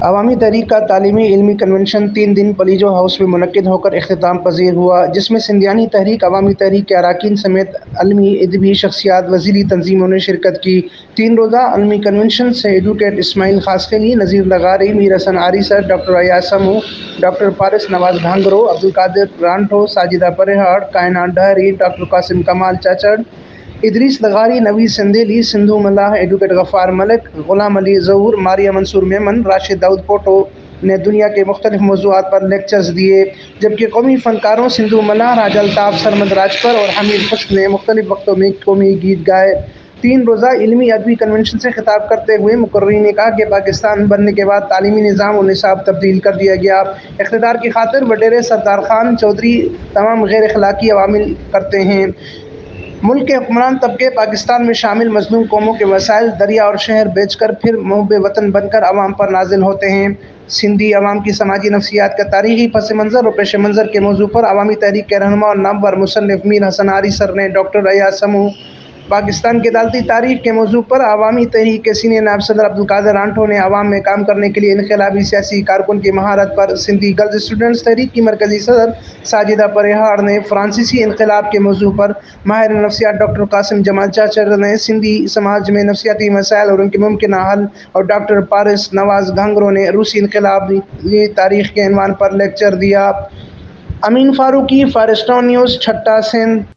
عوامی تحریک کا تعلیمی علمی کنونشن 3 دن پلیجو ہاؤس میں منعقد ہو کر اختتام پذیر ہوا، جس میں سندھیانی تحریک، عوامی تحریک کے اراکین سمیت علمی ادبی شخصیات، وزیری تنظیموں نے شرکت کی۔ 3 روزہ علمی کنونشن سے ایڈوکیٹ اسماعیل خاسقلی، نذیر لغاری، میر حسن آریسر، ڈاکٹر ایاز سمو، ڈاکٹر پارس نواز گھانگرو، عبدالقادر رانٹھو، ساجدہ پریہاڑ، کائنات ڈہری، ڈاکٹر قاسم کمال چاچڑ، ادریس لغاری، نوید سندیلی، سندھو ملاح، ایڈوکیٹ غفار ملک، غلام علی ظہور، ماریہ منصور میمن، راشد داؤد پوٹو نے دنیا کے مختلف موضوعات پر لیکچرز دیے، جبکہ قومی فنکاروں سندھو ملاح، راجہ الطاف، سرمد راجپر اور حمید خشک نے مختلف وقتوں میں قومی گیت گائے۔ 3 روزہ علمی ادبی کنونشن سے خطاب کرتے ہوئے مقررین نے کہا کہ پاکستان بننے کے بعد تعلیمی نظام و نصاب تبدیل کر دیا گیا۔ اقتدار کی خاطر وڈیرے سردار خان چودھری تمام غیر اخلاقی عوامل کرتے ہیں۔ ملک کے حکمران طبقے پاکستان میں شامل مظلوم قوموں کے وسائل دریا اور شہر بیچ کر پھر محب وطن بن کر عوام پر نازل ہوتے ہیں۔ سندھی عوام کی سماجی نفسیات کا تاریخی پس منظر و پیش منظر کے موضوع پر عوامی تحریک کے رہنما اور نامور مصنف میر حسن آریسر نے ڈاکٹر ایاز سمو، پاکستان کی عدالتی تاریخ کے موضوع پر عوامی تحریک کے سینئر نائب صدر عبدالقادر رانٹھو نے عوام میں کام کرنے کے لیے انقلابی سیاسی کارکن کی مہارت پر، سندھی گرلز اسٹوڈنٹس تحریک کی مرکزی صدر ساجدہ پریہاڑ نے فرانسیسی انقلاب کے موضوع پر، ماہر نفسیات ڈاکٹر قاسم جمال چاچڑ نے سندھی سماج میں نفسیاتی مسائل اور ان کے ممکنہ حل، اور ڈاکٹر پارس نواز گھانگرو نے روسی انقلابی تاریخ کے عنوان پر لیکچر دیا۔ امین فاروقی، فارسٹون نیوز، چھٹا، سندھ۔